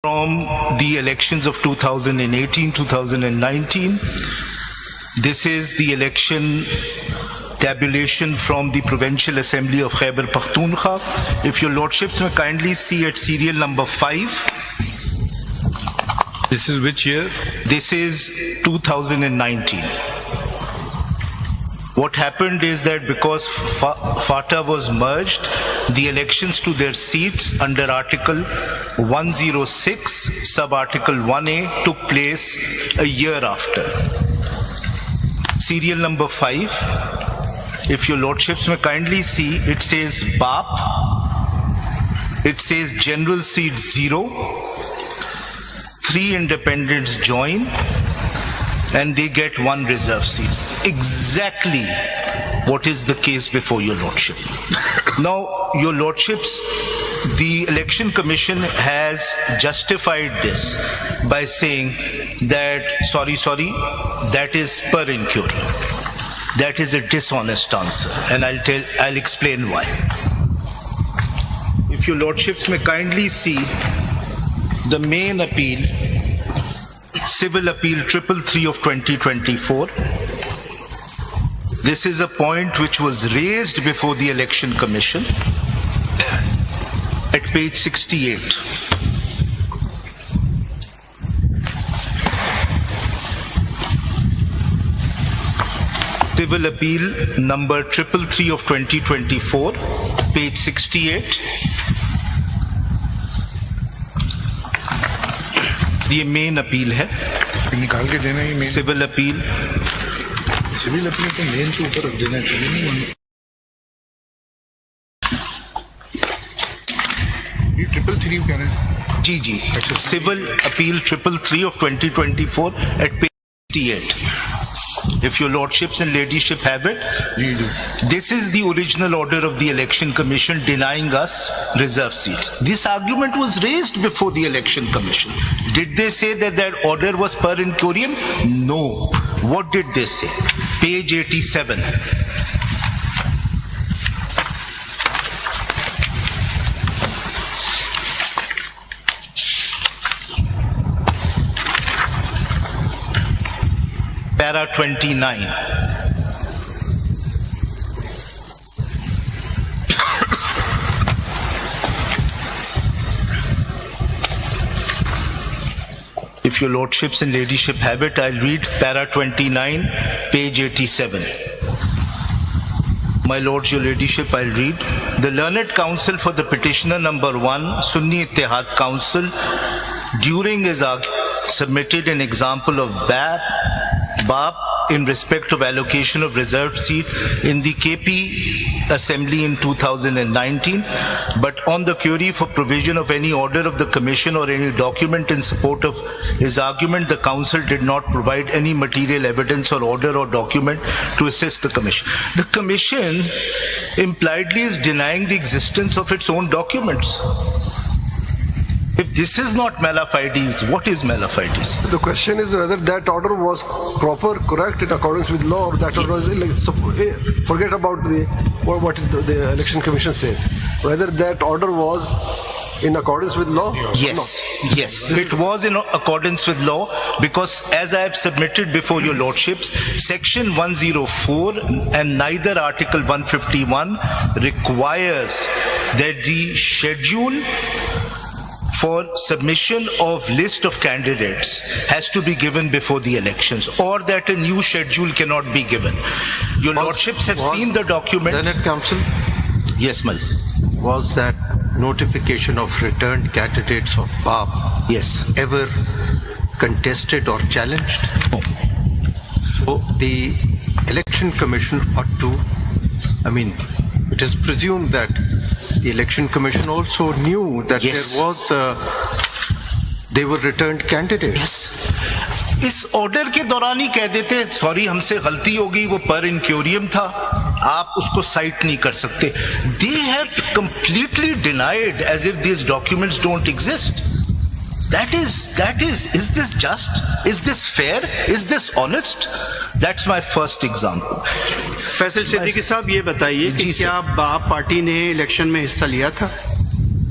from the elections of 2018, 2019. This is the election tabulation from the Provincial Assembly of Khyber Pakhtunkhwa. If your lordships may kindly see at serial number 5. This is which year? This is 2019. What happened is that because FATA was merged, the elections to their seats under Article 106, Sub-Article 1A took place a year after. Serial number 5, if your lordships may kindly see, it says BAP, it says General Seat 0, 3 independents join, and they get 1 reserve seat. Exactly what is the case before your lordship. Now, your lordships, the Election Commission has justified this by saying that, sorry, that is per inquiry. That is a dishonest answer, and I'll explain why. If your lordships may kindly see the main appeal, Civil Appeal 333 of 2024. This is a point which was raised before the Election Commission at page 68. Civil Appeal number 333 of 2024, page 68. یہ مین appeal ہے, نکال کے دینا. یہ civil appeal, civil appeal تو مین کے اوپر رکھ دینا چاہیے. یہ 333 کہہ رہے ہیں. جی civil appeal 333 of 2024 at page 68. If your lordships and ladyship have it, this is the original order of the Election Commission denying us reserve seats. This argument was raised before the Election Commission. Did they say that that order was per incurium? No. What did they say? Page 87. Para 29. If your lordships and ladyship have it, I'll read Para 29, page 87. My lords, your ladyship, I'll read. The learned counsel for the petitioner number 1, Sunni Ittihad Council, during his submitted an example of BAP in respect of allocation of reserved seat in the KP Assembly in 2019, but on the query for provision of any order of the Commission or any document in support of his argument, the Council did not provide any material evidence or order or document to assist the Commission. The Commission impliedly is denying the existence of its own documents. If this is not mala fides, what is mala fides? The question is whether that order was proper, correct, in accordance with law, or that order was illegal. So forget about what the Election Commission says. Whether that order was in accordance with law? Yes, yes. It was in accordance with law because, as I have submitted before your lordships, Section 104 and neither Article 151 requires that the schedule for submission of list of candidates has to be given before the elections, or that a new schedule cannot be given. Your lordships have seen the document. Learned Council? Yes, Mal. Was that notification of returned candidates of BAP ever contested or challenged? No. So the Election Commission ought to, it is presumed that the Election Commission also knew that there was, they were returned candidates. Yes. اس order کے دوران ہی کہہ دیتے sorry ہم سے غلطی ہو گئی, وہ پر انکیوریم تھا, آپ اس کو سائٹ نہیں کر سکتے. They have completely denied as if these documents don't exist. That is this just? Is this fair? Is this honest? That's my first example. Faisal Siddiqui صاحب یہ بتائیے کہ کیا باپ پارٹی نے الیکشن میں حصہ لیا تھا؟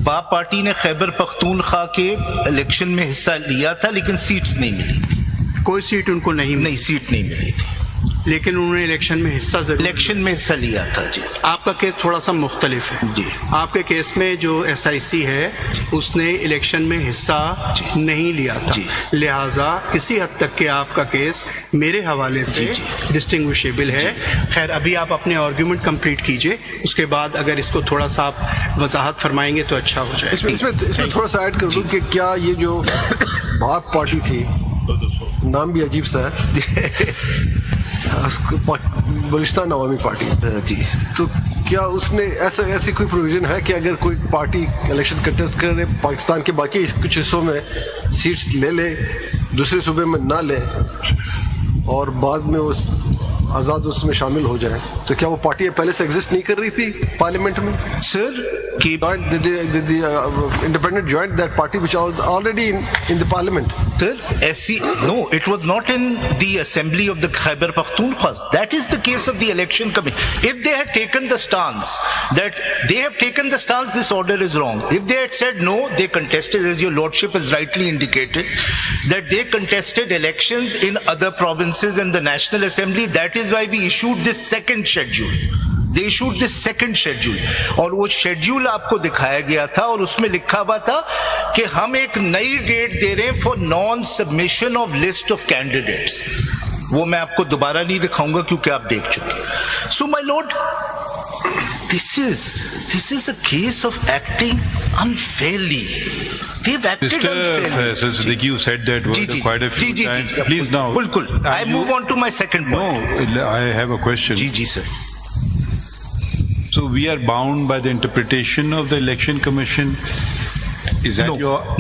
باپ پارٹی نے خیبر پختونخوا کے الیکشن میں حصہ لیا تھا لیکن سیٹس نہیں ملی تھی. کوئی سیٹ ان کو نہیں سیٹ نہیں ملی تھی, لیکن انہوں نے الیکشن میں حصہ الیکشن میں حصہ لیا تھا. جی آپ کا کیس تھوڑا سا مختلف ہے. جی آپ کے کیس میں جو ایس آئی سی ہے اس نے الیکشن میں حصہ نہیں لیا تھا, لہٰذا کسی حد تک کہ آپ کا کیس میرے حوالے سے ڈسٹنگوشیبل ہے. خیر ابھی آپ اپنے آرگیومنٹ کمپلیٹ کیجئے, اس کے بعد اگر اس کو تھوڑا سا آپ وضاحت فرمائیں گے تو اچھا ہو جائے. اس میں تھوڑا سا ایڈ کر دوں کہ کیا یہ جو باپ پارٹی تھی, نام بھی عجیب سا ہے, بلوچستان عوامی پارٹی, جی تو کیا اس نے ایسی کوئی پروویژن ہے کہ اگر کوئی پارٹی الیکشن کنٹیسٹ کرے پاکستان کے باقی کچھ حصوں میں سیٹس لے لے, دوسرے صوبے میں نہ لے, اور بعد میں اس آزاد اس میں شامل ہو جائے, تو کیا وہ پارٹی پہلے سے ایگزسٹ نہیں کر رہی تھی پارلیمنٹ میں؟ سر independent joined that party which was already in the parliament. Sir, no, it was not in the assembly of the Khyber Pakhtunkhwa. That is the case of the election commission. If they had taken the stance that they have taken the stance this order is wrong, if they had said no, they contested, as your lordship has rightly indicated, that they contested elections in other provinces and the National Assembly, that is why we issued this second schedule. They issued this second schedule, اور وہ schedule آپ کو دکھایا گیا تھا اور اس میں لکھا ہوا تھا کہ ہم ایک نئی ڈیٹ دے رہے ہیں for non submission of list of candidates. وہ میں آپ کو دوبارہ نہیں دکھاؤں گا کیونکہ آپ دیکھ چکے. سو مائی lord, this is a case of acting unfairly. They've acted unfairly. Mr. Siddiqui, you said that word quite a few times. Please now. بالکل. I move on to my second point. No, I have a question. G sir. So we are bound by the interpretation of the election commission. Is that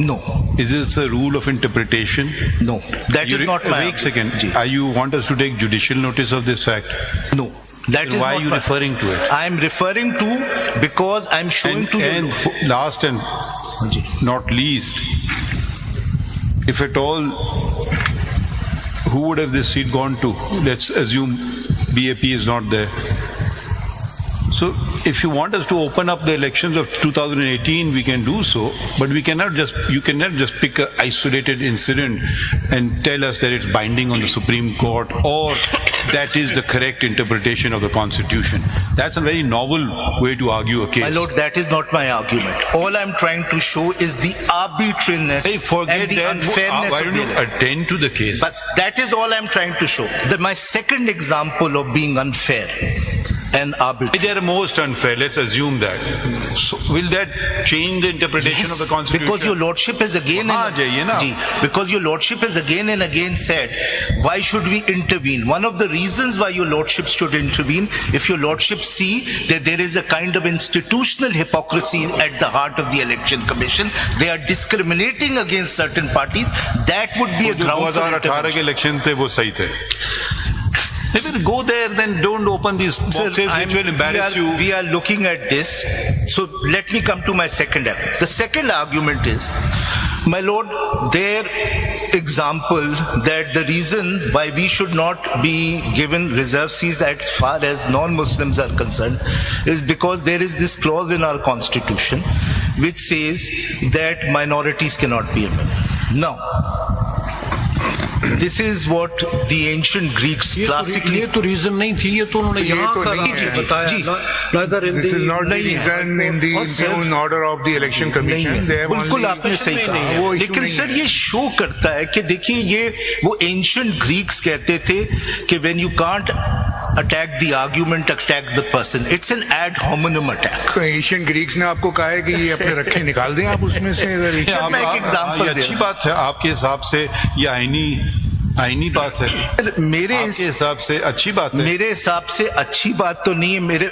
No. Is this a rule of interpretation? No, that is not my. Wait a second. Ji. Are you want us to take judicial notice of this fact? No, that is why not are you my, referring to it? I am referring to because I am showing to you. And last and not least, if at all, who would have this seat gone to? Let's assume BAP is not there. So if you want us to open up the elections of 2018, we can do so, but you cannot just pick an isolated incident and tell us that it's binding on the Supreme Court or that is the correct interpretation of the Constitution. That's a very novel way to argue a case. My lord, that is not my argument. All I'm trying to show is the arbitrariness and the unfairness why of don't the you attend to the case? But that is all I'm trying to show. My second example of being unfair and arbitrary. They are most unfair, let's assume that. So will that change the interpretation of the Constitution? Because your lordship has again because your lordship has again and again said, why should we intervene? One of the reasons why your lordship should intervene, if your lordship see that there is a kind of institutional hypocrisy at the heart of the election commission, they are discriminating against certain parties, that would be a ground for intervention. 2018 के election थे वो सही थे. If you go there, then don't open these boxes which will embarrass you. We are looking at this. So let me come to my second argument. The second argument is, my lord, their example that the reason why we should not be given reserve seats as far as non-Muslims are concerned is because there is this clause in our constitution which says that minorities cannot be amended. Now, this is what the ancient Greeks classically. یہ تو reason نہیں تھی, یہ تو انہوں نے یہاں کا بتایا. This is not the reason in the order of the election commission. بالکل آپ نے صحیح کہا, لیکن سر یہ شو کرتا ہے کہ دیکھیے یہ وہ ancient Greeks کہتے تھے کہ when you can't attack the argument, attack the person. It's an ad hominem attack. تو ایشین گریکس نے آپ کو کہا ہے کہ یہ اپنے رکھے نکال دیں آپ اس میں سے. میں ایک ایگزامپل اچھی بات ہے آپ کے حساب سے, یہ آئینی بات ہے میرے حساب سے اچھی بات ہے. میرے حساب سے اچھی بات تو نہیں ہے. میرے